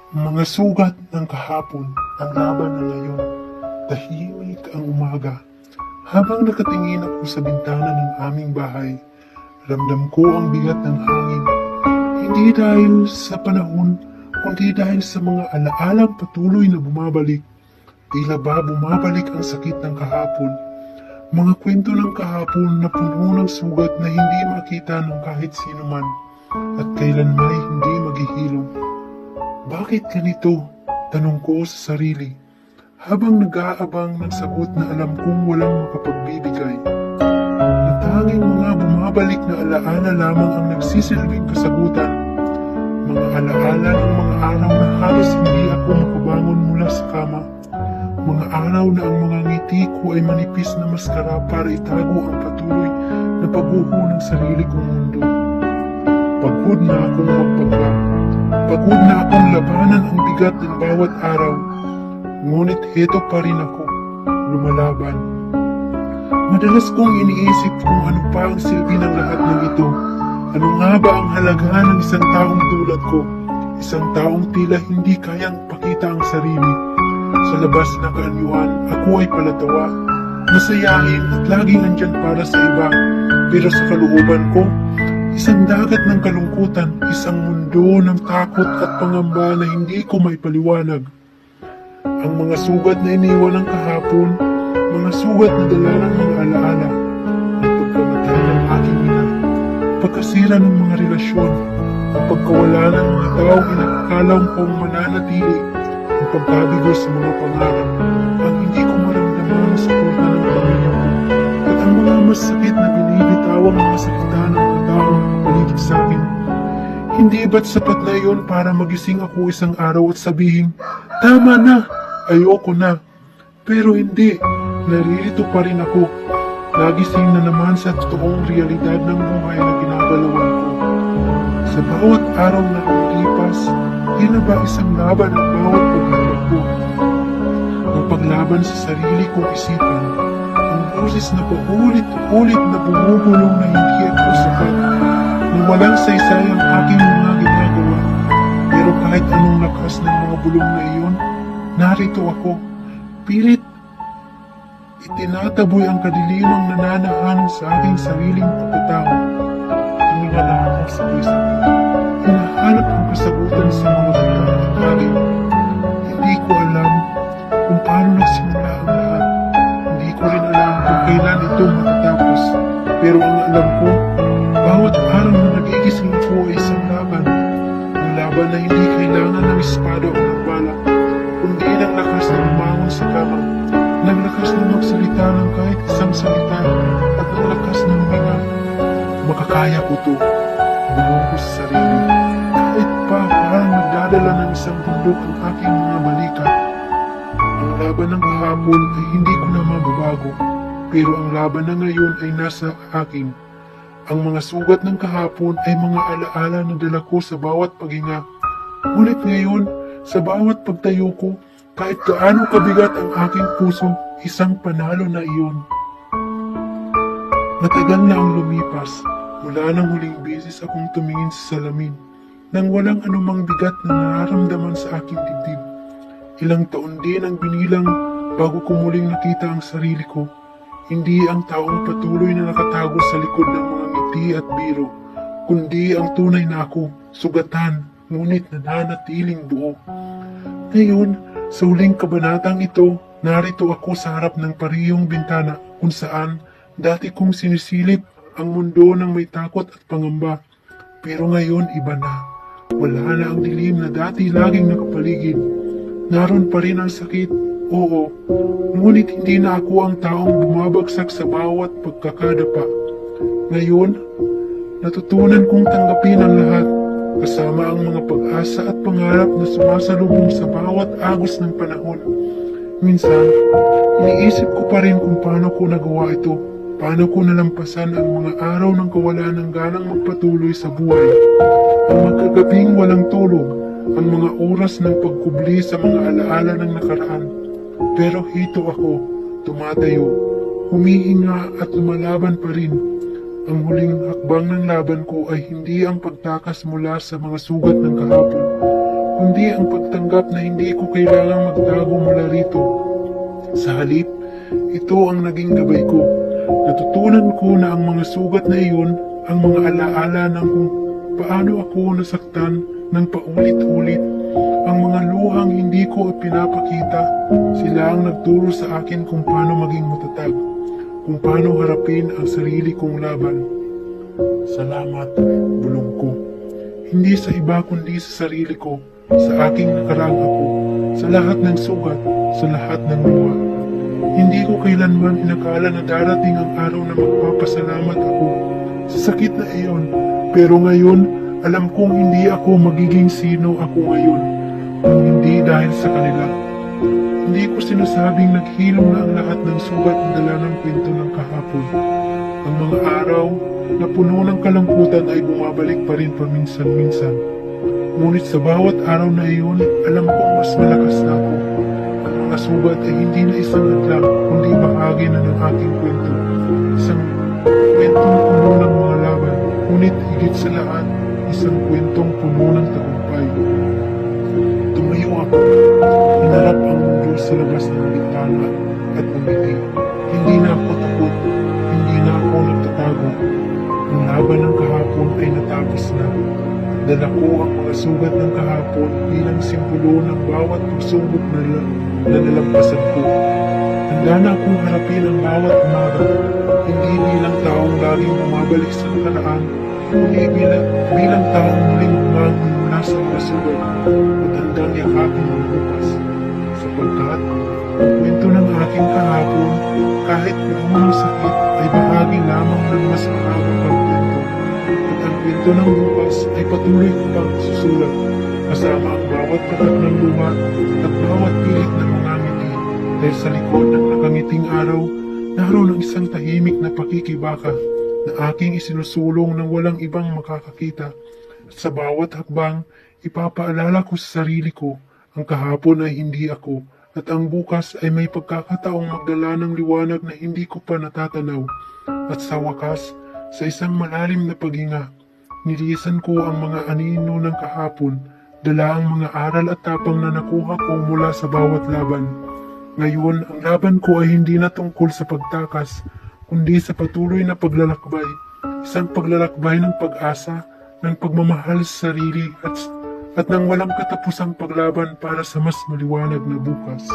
Mga sugat ng kahapon, ang laban na ngayon. Tahimik ang umaga. Habang nakatingin ako sa bintana ng aming bahay, ramdam ko ang bigat ng hangin. Hindi dahil sa panahon, kundi dahil sa mga alaalang patuloy na bumabalik. Tila ba bumabalik ang sakit ng kahapon. Mga kwento ng kahapon na puno ng sugat na hindi makita ng kahit sino man at kailanman ay hindi maghihilom. Bakit ganito? Tanong ko sa sarili. Habang nag-aabang ng sagot na alam kong walang makapagbibigay. Na tanging mga bumabalik na alaala lamang ang nagsisilbing kasagutan. Mga alaala ng mga araw na halos hindi ako makabangon mula sa kama. Mga araw na ang mga ngiti ko ay manipis na maskara para itago ang patuloy na pagguho ng sarili kong mundo. Pagod na akong magpanggap. Pagod na akong labanan ang bigat ng bawat araw. Ngunit heto pa rin ako, lumalaban. Madalas kong iniisip kung ano pa ang silbi ng lahat ng ito. Ano nga ba ang halaga ng isang taong tulad ko? Isang taong tila hindi kayang pakita ang sarili. Sa labas na kaanyuan, ako ay palatawa, masayahin at laging nandyan para sa iba. Pero sa kalooban ko, isang dagat ng kalungkutan, isang mundo ng takot at pangamba na hindi ko maipaliwanag. Ang mga sugat na iniwan ng kahapon, mga sugat na dala ng mga alaala, ang pagkamatay ng aking ina, pagkasira ng mga relasyon, ang pagkawala ng mga taong inakakalaw kong mananatili, ang pagkabigo sa mga pangarap, ang hindi ko maramdaman ang suporta ng pamilya ko, at ang mga masakit na binibitawang mga salita ng mga taong nakapaligid sa akin. Hindi ba't sapat na iyon para magising ako isang araw at sabihin, tama na, ayoko na. Pero hindi, naririto pa rin ako. Nagising na naman sa totoong realidad ng buhay na ginagalawan ko. Sa bawat araw na lumipas, tila ba isang laban ang bawat paghahawak ko. Ang paglaban sa sarili kong isipan, ang boses na paulit-ulit na bumubulong na hindi ako sapat, na walang saysay ang aking mga ginagawa. Pero kahit anong lakas ng mga bulong na iyon, narito ako, pilit itinataboy ang kadilimang nananahan sa aking sariling pagkatao. Huminga lahat ng sabay-sabay. Hinahanap ang kasagutan sa mga pagkakatali. Hindi ko alam kung paano nagsimula ang lahat. Hindi ko rin alam kung kailan ito matatapos. Pero ang alam ko, bawat araw na nagigising ko ay isang laban. Ang laban na hindi kailangan ng espada o ng bala, kundi ng lakas na bumangon sa kama, ng lakas na magsalita ng kahit isang salita, at ng lakas ng mga makakaya ko to. Bulong ko sa sarili. Kahit pa parang nagdadala ng isang bundok ang aking mga balikat. Ang laban ng kahapon ay hindi ko na mababago, pero ang laban na ngayon ay nasa akin. Ang mga sugat ng kahapon ay mga alaala na dala ko sa bawat paghinga. Ngunit ngayon, sa bawat pagtayo ko, kahit gaano kabigat ang aking puso, isang panalo na iyon. Matagal na ang lumipas, mula nang huling beses akong tumingin sa salamin, nang walang anumang bigat na nararamdaman sa aking dibdib. Ilang taon din ang binilang bago ko muling nakita ang sarili ko. Hindi ang taong patuloy na nakatago sa likod ng mga ngiti at biro, kundi ang tunay na ako, sugatan, ngunit nananatiling buo. Ngayon, sa huling kabanatang ito, narito ako sa harap ng parehong bintana kung saan dati kong sinisilip ang mundo ng may takot at pangamba. Pero ngayon iba na. Wala na ang dilim na dati laging nakapaligid. Naroon pa rin ang sakit, oo, ngunit hindi na ako ang taong bumabagsak sa bawat pagkakadapa. Ngayon, natutunan kong tanggapin ang lahat, kasama ang mga pag-asa at pangarap na sumasalubong sa bawat agos ng panahon. Minsan, iniisip ko pa rin kung paano ko nagawa ito, paano ko nalampasan ang mga araw ng kawalan ng ganang magpatuloy sa buhay, ang magkagabing walang tulog, ang mga oras ng pagkubli sa mga alaala ng nakaraan. Pero hito ako, tumatayo, humihinga at lumalaban pa rin. Ang huling hakbang ng laban ko ay hindi ang pagtakas mula sa mga sugat ng kahapon, kundi ang pagtanggap na hindi ko kailangang magtago mula rito. Sa halip, ito ang naging gabay ko. Natutunan ko na ang mga sugat na iyon ang mga alaala ng kung paano ako nasaktan ng paulit-ulit. Ang mga luhang hindi ko pinapakita, sila ang nagturo sa akin kung paano maging matatag, kung paano harapin ang sarili kong laban. Salamat, bulong ko. Hindi sa iba kundi sa sarili ko, sa aking nakaraang ako, sa lahat ng sugat, sa lahat ng luha. Hindi ko kailanman inakala na darating ang araw na magpapasalamat ako sa sakit na iyon. Pero ngayon, alam kong hindi ako magiging sino ako ngayon, kung hindi dahil sa kanila. Hindi ko sinasabing naghilom na ang lahat ng sugat na dala ng kwento ng kahapon. Ang mga araw na puno ng kalamputan ay bumabalik pa rin paminsan-minsan. Ngunit sa bawat araw na iyon, alam kong mas malakas na ako. Ang mga sugat ay hindi na isang hadlang, kundi bahagi na ng aking kwento. Isang kwentong puno ng mga laban, ngunit higit sa lahat, isang kwentong puno ng tagumpay. Tumayo ako, hinarap ang mundo sa labas ng bintana at umiti. Hindi na ako takot, hindi na ako nagtatago. Ang laban ng kahapon ay natapos na. Dala ko ang mga sugat ng kahapon bilang simbolo ng bawat pagsubok na nalampasan ko. Handa na akong harapin ang bawat umaga, hindi bilang taong laging bumabalik sa nakaraan, kundi bilang taong muling bumangon mula sa mga sugat at handang yakapin ang bukas. Sapagkat ang kwento ng aking kahapon, kahit puno ng sakit, ay bahagi lamang ng mas mahabang pagkwento. At ang kwento ng bukas ay patuloy ko pang susulat, kasama ang bawat patak ng luha at bawat pilit ng mga ngiti. Dahil sa likod ng nakangiting araw, naroon ang isang tahimik na pakikibaka na aking isinusulong ng walang ibang makakakita. At sa bawat hakbang, ipapaalala ko sa sarili ko, ang kahapon ay hindi ako, at ang bukas ay may pagkakataong magdala ng liwanag na hindi ko pa natatanaw. At sa wakas, sa isang malalim na paghinga, nilisan ko ang mga anino ng kahapon, dala ang mga aral at tapang na nakuha ko mula sa bawat laban. Ngayon, ang laban ko ay hindi na tungkol sa pagtakas, kundi sa patuloy na paglalakbay. Isang paglalakbay ng pag-asa, ng pagmamahal sa sarili at ng walang katapusang paglaban para sa mas maliwanag na bukas.